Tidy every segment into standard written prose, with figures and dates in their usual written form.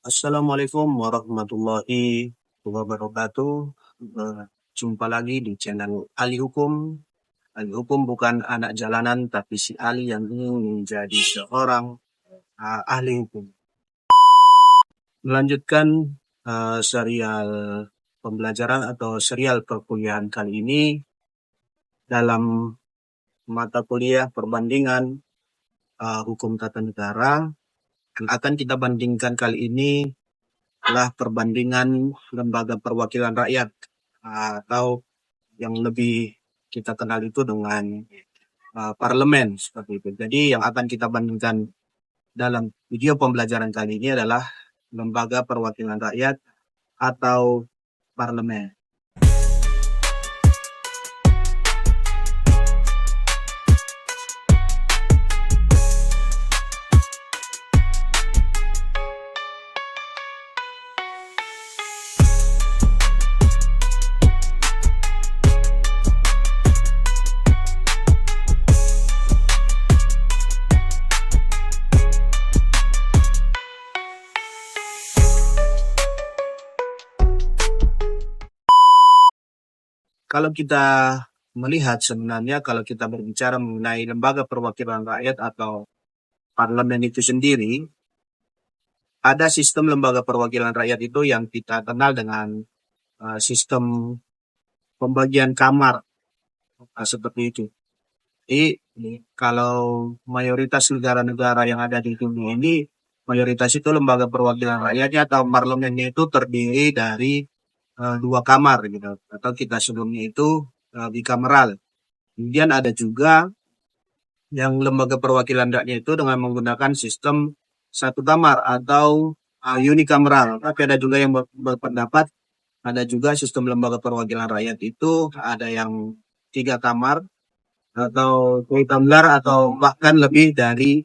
Assalamualaikum warahmatullahi wabarakatuh. Jumpa lagi di channel Ali Hukum. Ali Hukum bukan anak jalanan, tapi si Ali yang ingin menjadi seorang ahli hukum. Melanjutkan serial pembelajaran atau serial perkuliahan kali ini dalam mata kuliah perbandingan hukum tata negara. Yang akan kita bandingkan kali ini adalah perbandingan lembaga perwakilan rakyat atau yang lebih kita kenal itu dengan parlemen seperti itu. Jadi yang akan kita bandingkan dalam video pembelajaran kali ini adalah lembaga perwakilan rakyat atau parlemen. Kalau kita melihat sebenarnya kalau kita berbicara mengenai lembaga perwakilan rakyat atau parlemen itu sendiri, ada sistem lembaga perwakilan rakyat itu yang kita kenal dengan sistem pembagian kamar seperti itu. Jadi kalau mayoritas negara-negara yang ada di dunia ini, mayoritas itu lembaga perwakilan rakyatnya atau parlemennya itu terdiri dari dua kamar gitu, atau kita sebelumnya itu bikameral. Kemudian ada juga yang lembaga perwakilan rakyat itu dengan menggunakan sistem satu kamar atau unikameral. Tapi ada juga yang berpendapat ada juga sistem lembaga perwakilan rakyat itu ada yang tiga kamar atau rektangular atau bahkan lebih dari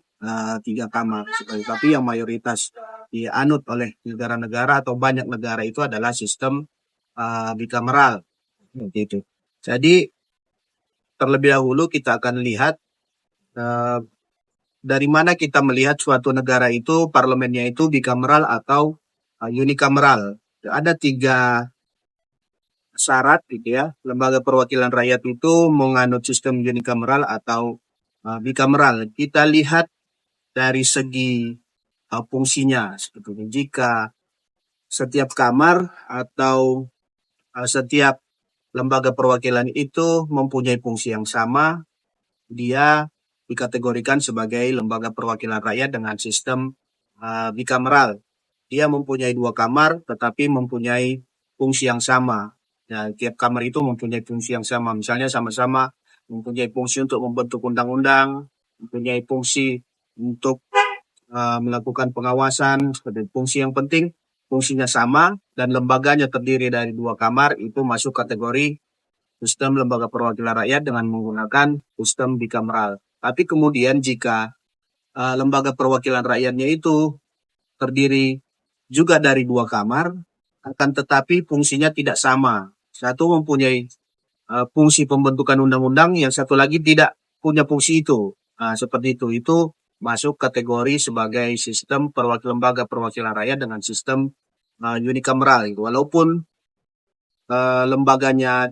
tiga kamar. Tapi yang mayoritas dianut oleh negara-negara atau banyak negara itu adalah sistem bikameral. Gitu. Jadi terlebih dahulu kita akan lihat dari mana kita melihat suatu negara itu parlemennya itu bikameral atau unikameral. Ada tiga syarat gitu ya. Lembaga perwakilan rakyat itu menganut sistem unikameral atau bikameral. Kita lihat dari segi fungsinya sebetulnya. Jika setiap kamar atau setiap lembaga perwakilan itu mempunyai fungsi yang sama, dia dikategorikan sebagai lembaga perwakilan rakyat dengan sistem bikameral. Dia mempunyai dua kamar tetapi mempunyai fungsi yang sama. Ya, tiap kamar itu mempunyai fungsi yang sama. Misalnya sama-sama mempunyai fungsi untuk membentuk undang-undang, mempunyai fungsi untuk melakukan pengawasan. Fungsi yang penting fungsinya sama dan lembaganya terdiri dari dua kamar, itu masuk kategori sistem lembaga perwakilan rakyat dengan menggunakan sistem bikameral. Tapi kemudian jika lembaga perwakilan rakyatnya itu terdiri juga dari dua kamar, akan tetapi fungsinya tidak sama. Satu mempunyai fungsi pembentukan undang-undang, yang satu lagi tidak punya fungsi itu. Seperti itu. Itu masuk kategori sebagai sistem lembaga perwakilan rakyat dengan sistem unikameral. Walaupun lembaganya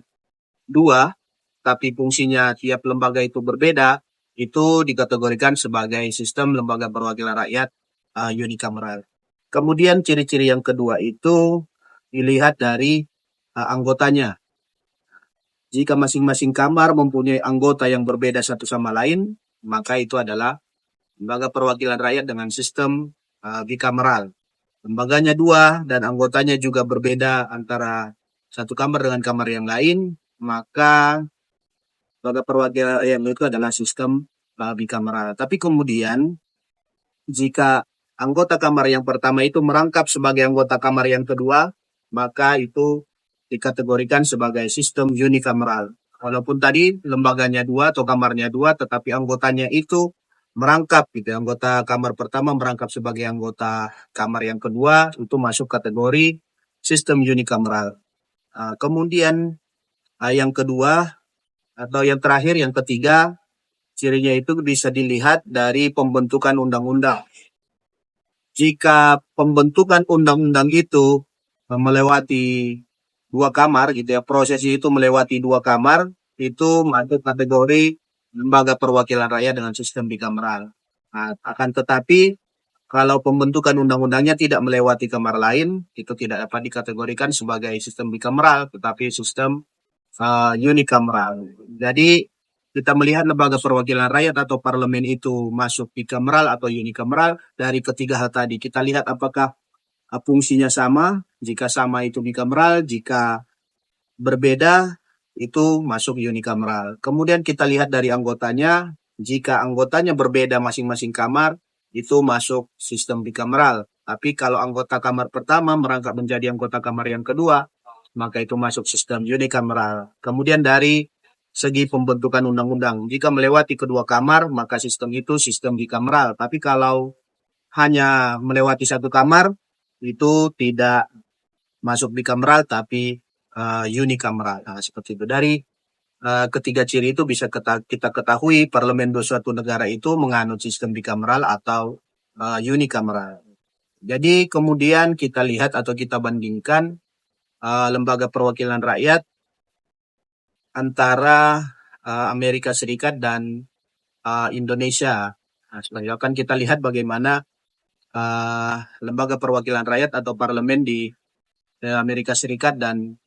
dua, tapi fungsinya tiap lembaga itu berbeda, itu dikategorikan sebagai sistem lembaga perwakilan rakyat unikameral. Kemudian ciri-ciri yang kedua itu dilihat dari anggotanya. Jika masing-masing kamar mempunyai anggota yang berbeda satu sama lain, maka itu adalah lembaga perwakilan rakyat dengan sistem bikameral. Lembaganya dua dan anggotanya juga berbeda antara satu kamar dengan kamar yang lain, maka lembaga perwakilan rakyat itu adalah sistem bikameral. Tapi kemudian jika anggota kamar yang pertama itu merangkap sebagai anggota kamar yang kedua, maka itu dikategorikan sebagai sistem unikameral. Walaupun tadi lembaganya dua atau kamarnya dua, tetapi anggotanya itu merangkap gitu. Anggota kamar pertama merangkap sebagai anggota kamar yang kedua, itu masuk kategori sistem unikameral. Kemudian yang kedua atau yang terakhir, yang ketiga, cirinya itu bisa dilihat dari pembentukan undang-undang. jika pembentukan undang-undang itu melewati 2 kamar gitu ya, prosesnya itu melewati 2 kamar, itu masuk kategori lembaga perwakilan rakyat dengan sistem bikameral. Nah, akan tetapi kalau pembentukan undang-undangnya tidak melewati kamar lain, itu tidak dapat dikategorikan sebagai sistem bikameral, tetapi sistem unicameral. Jadi kita melihat lembaga perwakilan rakyat atau parlemen itu masuk bikameral atau unicameral dari ketiga hal tadi. Kita lihat apakah fungsinya sama. Jika sama itu bikameral, jika berbeda itu masuk unicameral. Kemudian kita lihat dari anggotanya, jika anggotanya berbeda masing-masing kamar, itu masuk sistem bikameral. Tapi kalau anggota kamar pertama merangkap menjadi anggota kamar yang kedua, maka itu masuk sistem unicameral. Kemudian dari segi pembentukan undang-undang, jika melewati kedua kamar, maka sistem itu sistem bikameral. Tapi kalau hanya melewati 1 kamar, itu tidak masuk bikameral tapi unicameral. Nah, seperti itu. Dari ketiga ciri itu bisa kita ketahui parlemen suatu negara itu menganut sistem bikameral atau unicameral. Jadi kemudian kita lihat atau kita bandingkan lembaga perwakilan rakyat antara Amerika Serikat dan Indonesia. Nah, selanjutnya akan kita lihat bagaimana lembaga perwakilan rakyat atau parlemen di Amerika Serikat dan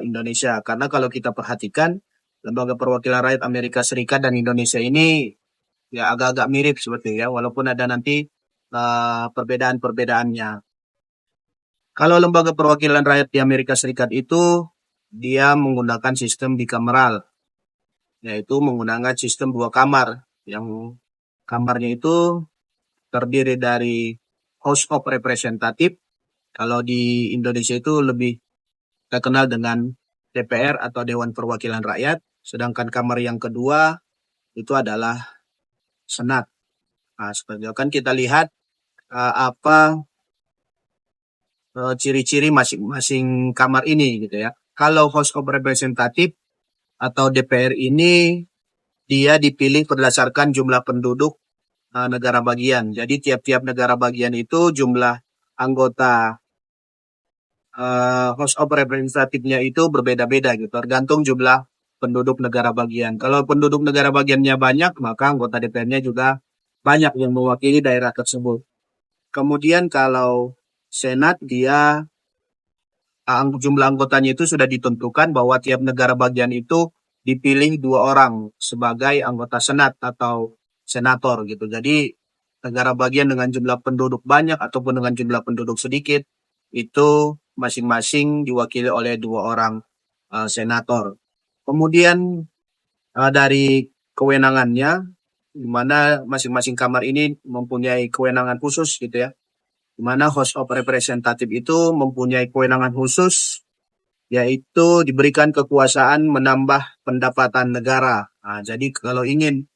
Indonesia. Karena kalau kita perhatikan lembaga perwakilan rakyat Amerika Serikat dan Indonesia ini ya agak-agak mirip seperti ya, walaupun ada nanti perbedaan-perbedaannya. Kalau lembaga perwakilan rakyat di Amerika Serikat itu dia menggunakan sistem bikameral, yaitu menggunakan sistem 2 kamar, yang kamarnya itu terdiri dari House of Representative. Kalau di Indonesia itu lebih terkenal dengan DPR atau Dewan Perwakilan Rakyat, sedangkan kamar yang kedua itu adalah Senat. Nah, seperti itu kan kita lihat apa ciri-ciri masing-masing kamar ini gitu ya. Kalau House of Representative atau DPR ini dia dipilih berdasarkan jumlah penduduk negara bagian. Jadi tiap-tiap negara bagian itu jumlah anggota House of Representative-nya itu berbeda-beda gitu, tergantung jumlah penduduk negara bagian. Kalau penduduk negara bagiannya banyak, maka anggota DPR-nya juga banyak yang mewakili daerah tersebut. Kemudian kalau Senat, dia jumlah anggotanya itu sudah ditentukan bahwa tiap negara bagian itu dipilih 2 orang sebagai anggota Senat atau senator gitu. Jadi negara bagian dengan jumlah penduduk banyak ataupun dengan jumlah penduduk sedikit itu masing-masing diwakili oleh 2 orang senator. Kemudian dari kewenangannya, di mana masing-masing kamar ini mempunyai kewenangan khusus gitu ya. Di mana House of Representative itu mempunyai kewenangan khusus, yaitu diberikan kekuasaan menambah pendapatan negara. Nah, jadi kalau ingin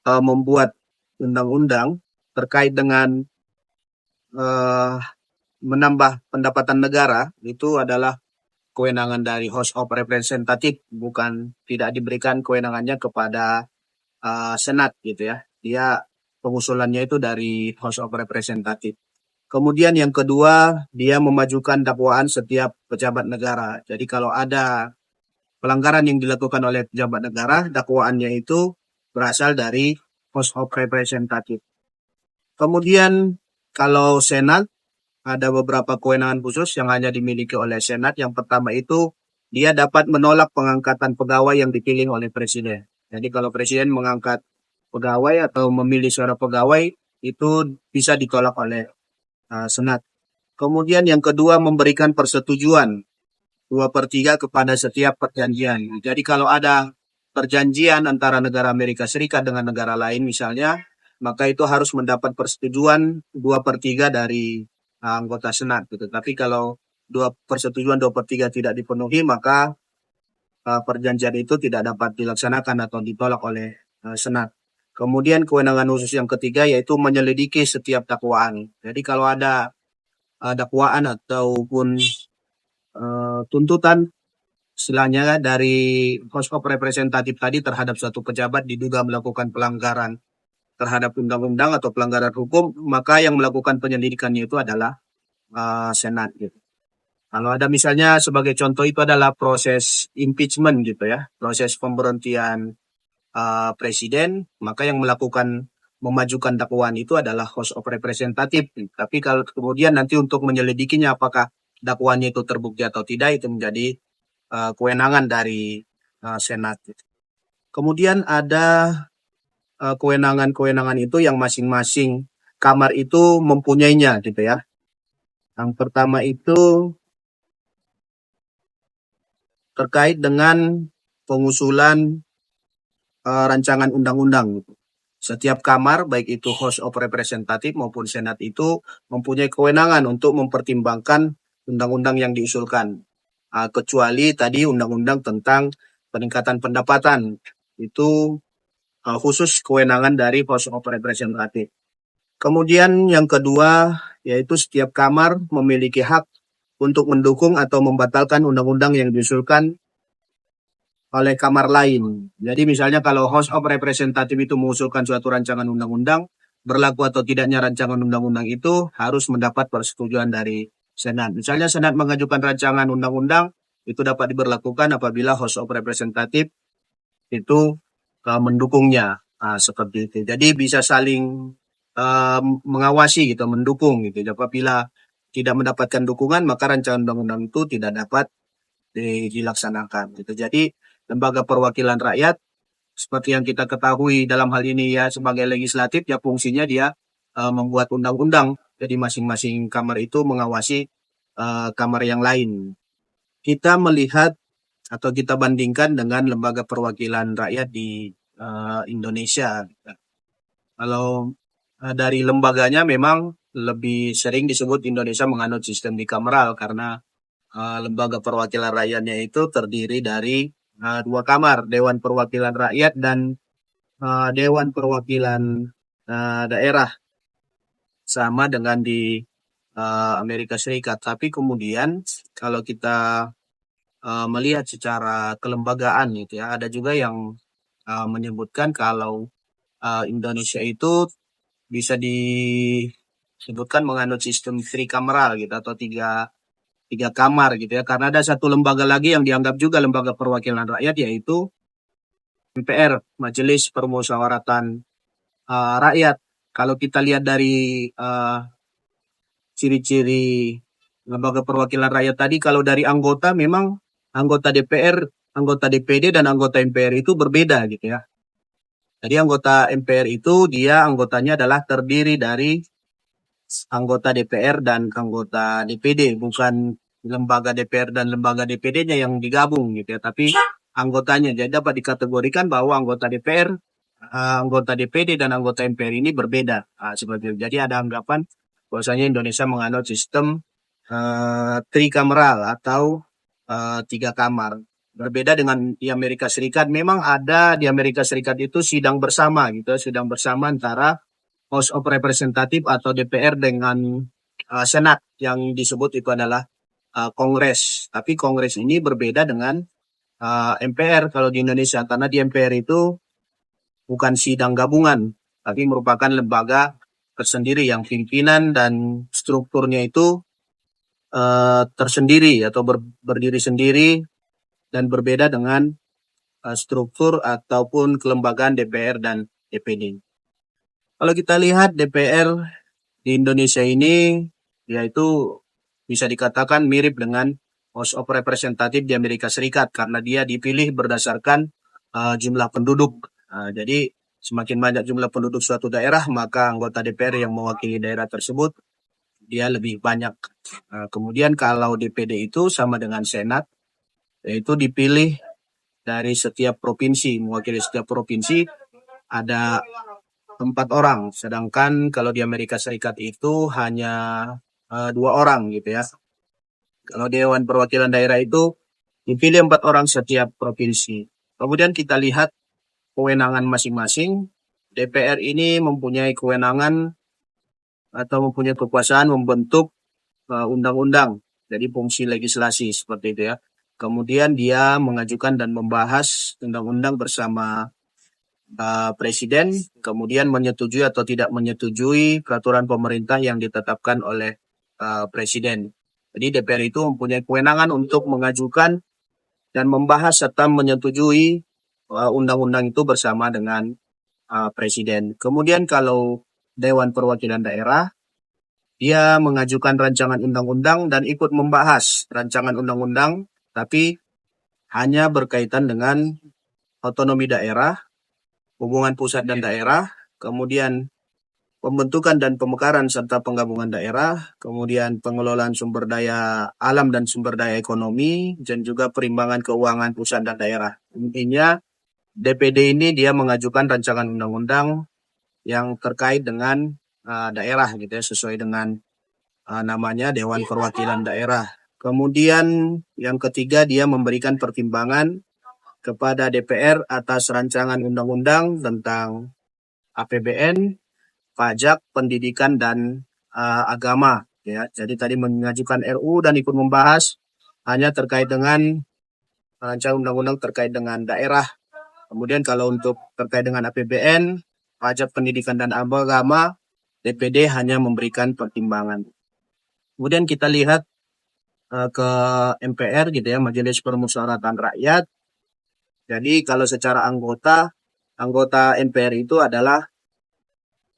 membuat undang-undang terkait dengan uh, menambah pendapatan negara, itu adalah kewenangan dari House of Representative, bukan tidak diberikan kewenangannya kepada Senat gitu ya. Dia pengusulannya itu dari House of Representative. Kemudian yang kedua, dia memajukan dakwaan setiap pejabat negara. Jadi kalau ada pelanggaran yang dilakukan oleh pejabat negara, dakwaannya itu berasal dari House of Representative. Kemudian kalau Senat, ada beberapa kewenangan khusus yang hanya dimiliki oleh Senat. Yang pertama itu dia dapat menolak pengangkatan pegawai yang dipilih oleh Presiden. Jadi kalau Presiden mengangkat pegawai atau memilih suara pegawai, itu bisa ditolak oleh Senat. Kemudian yang kedua, memberikan persetujuan 2/3 kepada setiap perjanjian. Jadi kalau ada perjanjian antara negara Amerika Serikat dengan negara lain misalnya, maka itu harus mendapat persetujuan 2/3 dari anggota Senat gitu. Tapi kalau persetujuan 2/3 tidak dipenuhi, maka perjanjian itu tidak dapat dilaksanakan atau ditolak oleh Senat. Kemudian kewenangan khusus yang ketiga yaitu menyelidiki setiap dakwaan. Jadi kalau ada dakwaan ataupun tuntutan istilahnya dari House of Representative tadi terhadap suatu pejabat diduga melakukan pelanggaran terhadap undang-undang atau pelanggaran hukum, maka yang melakukan penyelidikannya itu adalah Senat gitu. Kalau ada misalnya sebagai contoh itu adalah proses impeachment gitu ya, proses pemberhentian presiden, maka yang melakukan memajukan dakwaan itu adalah House of Representative. Tapi kalau kemudian nanti untuk menyelidikinya apakah dakwaannya itu terbukti atau tidak, itu menjadi kewenangan dari Senat. Kemudian ada kewenangan-kewenangan itu yang masing-masing kamar itu mempunyainya gitu ya. Yang pertama itu terkait dengan pengusulan rancangan undang-undang gitu. Setiap kamar, baik itu House of Representative maupun Senat itu mempunyai kewenangan untuk mempertimbangkan undang-undang yang diusulkan. Kecuali tadi undang-undang tentang peningkatan pendapatan, itu khusus kewenangan dari House of Representative. Kemudian yang kedua, yaitu setiap kamar memiliki hak untuk mendukung atau membatalkan undang-undang yang diusulkan oleh kamar lain. Jadi misalnya kalau House of Representative itu mengusulkan suatu rancangan undang-undang, berlaku atau tidaknya rancangan undang-undang itu harus mendapat persetujuan dari Senat. Misalnya Senat mengajukan rancangan undang-undang, itu dapat diberlakukan apabila House of Representative itu mendukungnya. Seperti itu. Jadi bisa saling mengawasi gitu, mendukung gitu. Apabila tidak mendapatkan dukungan, maka rancangan undang-undang itu tidak dapat dilaksanakan gitu. Jadi lembaga perwakilan rakyat seperti yang kita ketahui dalam hal ini ya sebagai legislatif ya fungsinya dia membuat undang-undang. Jadi masing-masing kamar itu mengawasi kamar yang lain. Kita melihat atau kita bandingkan dengan lembaga perwakilan rakyat di Indonesia. Kalau dari lembaganya memang lebih sering disebut Indonesia menganut sistem bikameral karena lembaga perwakilan rakyatnya itu terdiri dari dua kamar, Dewan Perwakilan Rakyat dan Dewan Perwakilan Daerah, sama dengan di Amerika Serikat. Tapi kemudian kalau kita melihat secara kelembagaan gitu ya, ada juga yang menyebutkan kalau Indonesia itu bisa disebutkan menganut sistem trikameral gitu atau tiga kamar gitu ya, karena ada satu lembaga lagi yang dianggap juga lembaga perwakilan rakyat, yaitu MPR, Majelis Permusyawaratan Rakyat. Kalau kita lihat dari ciri-ciri lembaga perwakilan rakyat tadi, kalau dari anggota memang anggota DPR, anggota DPD dan anggota MPR itu berbeda gitu ya. Jadi anggota MPR itu dia anggotanya adalah terdiri dari anggota DPR dan anggota DPD, bukan lembaga DPR dan lembaga DPD-nya yang digabung gitu ya, tapi anggotanya. Jadi dapat dikategorikan bahwa anggota DPR, anggota DPD dan anggota MPR ini berbeda. Seperti itu. Jadi ada anggapan bahwasanya Indonesia menganut sistem trikameral atau tiga kamar. Berbeda dengan di Amerika Serikat, memang ada di Amerika Serikat itu sidang bersama gitu, sidang bersama antara House of Representative atau DPR dengan Senat, yang disebut itu adalah Kongres. Tapi Kongres ini berbeda dengan MPR kalau di Indonesia, karena di MPR itu bukan sidang gabungan, tapi merupakan lembaga tersendiri yang pimpinan dan strukturnya itu tersendiri atau berdiri sendiri dan berbeda dengan struktur ataupun kelembagaan DPR dan DPD. Kalau kita lihat DPR di Indonesia ini, yaitu bisa dikatakan mirip dengan House of Representative di Amerika Serikat karena dia dipilih berdasarkan jumlah penduduk. Jadi semakin banyak jumlah penduduk suatu daerah, maka anggota DPR yang mewakili daerah tersebut dia lebih banyak. Kemudian kalau DPD itu sama dengan Senat, yaitu dipilih dari setiap provinsi, mewakili setiap provinsi ada 4 orang, sedangkan kalau di Amerika Serikat itu hanya 2 orang gitu ya. Kalau Dewan Perwakilan Daerah itu dipilih 4 orang setiap provinsi. Kemudian kita lihat kewenangan masing-masing. DPR ini mempunyai kewenangan atau mempunyai kekuasaan membentuk undang-undang. Jadi fungsi legislasi seperti itu ya. Kemudian dia mengajukan dan membahas undang-undang bersama presiden, kemudian menyetujui atau tidak menyetujui peraturan pemerintah yang ditetapkan oleh presiden. Jadi DPR itu mempunyai kewenangan untuk mengajukan dan membahas serta menyetujui undang-undang itu bersama dengan presiden. Kemudian kalau Dewan Perwakilan Daerah, dia mengajukan rancangan undang-undang dan ikut membahas rancangan undang-undang, tapi hanya berkaitan dengan otonomi daerah, hubungan pusat dan daerah, kemudian pembentukan dan pemekaran serta penggabungan daerah, kemudian pengelolaan sumber daya alam dan sumber daya ekonomi, dan juga perimbangan keuangan pusat dan daerah. Intinya DPD ini dia mengajukan rancangan undang-undang yang terkait dengan daerah gitu ya, sesuai dengan namanya Dewan Perwakilan Daerah. Kemudian yang ketiga dia memberikan pertimbangan kepada DPR atas rancangan undang-undang tentang APBN, pajak, pendidikan, dan agama. Ya, jadi tadi mengajukan RU dan ikut membahas hanya terkait dengan rancangan undang-undang terkait dengan daerah. Kemudian kalau untuk terkait dengan APBN, pajak, pendidikan, dan agama, DPD hanya memberikan pertimbangan. Kemudian kita lihat ke MPR gitu ya, Majelis Permusyawaratan Rakyat. Jadi kalau secara anggota MPR itu adalah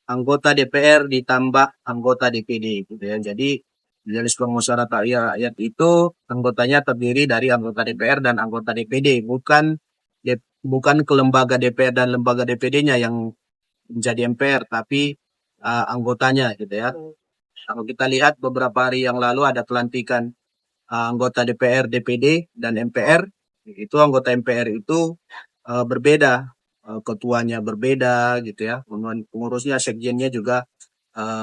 anggota DPR ditambah anggota DPD gitu ya. Jadi Majelis Permusyawaratan Rakyat itu anggotanya terdiri dari anggota DPR dan anggota DPD, bukan ke lembaga DPR dan lembaga DPD-nya yang menjadi MPR, tapi anggotanya gitu ya. Kalau kita lihat beberapa hari yang lalu ada pelantikan anggota DPR, DPD, dan MPR. Itu anggota MPR itu berbeda, ketuanya berbeda gitu ya, pengurusnya, sekjennya juga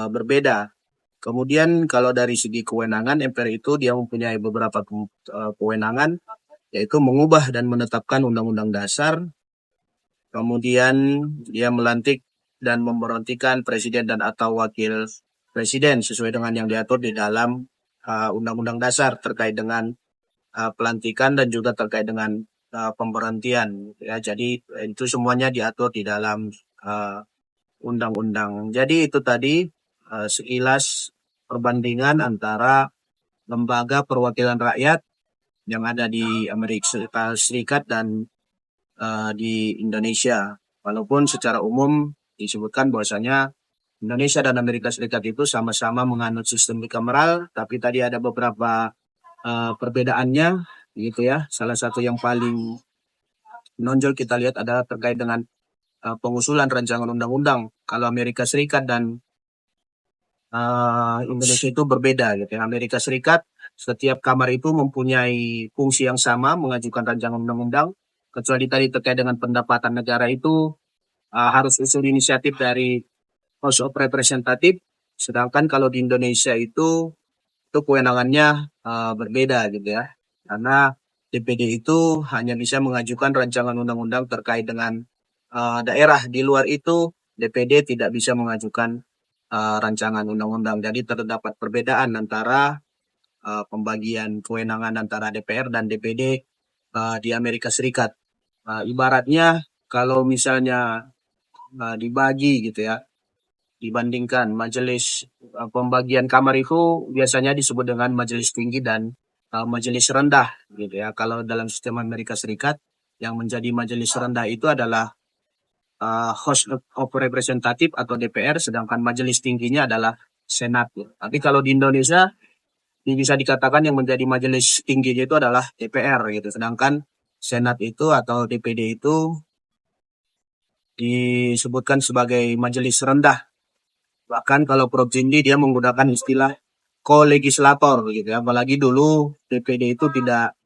berbeda. Kemudian kalau dari segi kewenangan, MPR itu dia mempunyai beberapa kewenangan, yaitu mengubah dan menetapkan undang-undang dasar, kemudian dia melantik dan memberhentikan presiden dan atau wakil presiden sesuai dengan yang diatur di dalam undang-undang dasar terkait dengan pelantikan dan juga terkait dengan pemberhentian ya. Jadi itu semuanya diatur di dalam undang-undang. Jadi itu tadi sekilas perbandingan antara lembaga perwakilan rakyat yang ada di Amerika Serikat dan di Indonesia. Walaupun secara umum disebutkan bahwasanya Indonesia dan Amerika Serikat itu sama-sama menganut sistem bicameral, tapi tadi ada beberapa perbedaannya gitu ya. Salah satu yang paling menonjol kita lihat adalah terkait dengan pengusulan rancangan undang-undang. Kalau Amerika Serikat dan Indonesia itu berbeda gitu ya. Amerika Serikat setiap kamar itu mempunyai fungsi yang sama mengajukan rancangan undang-undang, kecuali tadi terkait dengan pendapatan negara itu harus usul inisiatif dari House of Representative. Sedangkan kalau di Indonesia itu kewenangannya berbeda gitu ya. Karena DPD itu hanya bisa mengajukan rancangan undang-undang terkait dengan daerah. Di luar itu DPD tidak bisa mengajukan rancangan undang-undang. Jadi terdapat perbedaan antara pembagian kewenangan antara DPR dan DPD di Amerika Serikat. Ibaratnya kalau misalnya dibagi gitu ya, dibandingkan majelis pembagian kamar itu biasanya disebut dengan majelis tinggi dan majelis rendah gitu ya. Kalau dalam sistem Amerika Serikat yang menjadi majelis rendah itu adalah House of Representative atau DPR, sedangkan majelis tingginya adalah Senat. Tapi kalau di Indonesia bisa dikatakan yang menjadi majelis tingginya itu adalah DPR gitu, sedangkan Senat itu atau DPD itu disebutkan sebagai majelis rendah. Bahkan kalau Prof. Jindi dia menggunakan istilah ko-legislator gitu ya. Apalagi dulu DPD itu tidak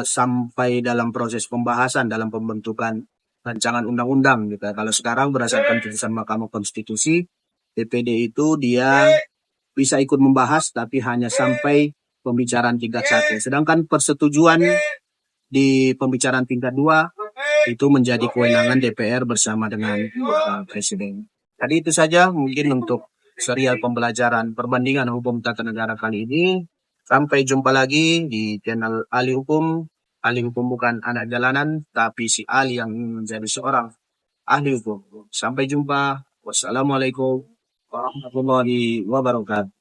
sampai dalam proses pembahasan dalam pembentukan rancangan undang-undang gitu ya. Kalau sekarang berdasarkan putusan Mahkamah Konstitusi, DPD itu dia bisa ikut membahas tapi hanya sampai pembicaraan tingkat 1. Sedangkan persetujuan di pembicaraan tingkat 2 itu menjadi kewenangan DPR bersama dengan Presiden. Tadi itu saja mungkin untuk serial pembelajaran perbandingan hukum tata negara kali ini. Sampai jumpa lagi di channel Ali Hukum. Ali Hukum bukan anak jalanan, tapi si Ali yang menjadi seorang ahli hukum. Sampai jumpa. Wassalamualaikum warahmatullahi wabarakatuh.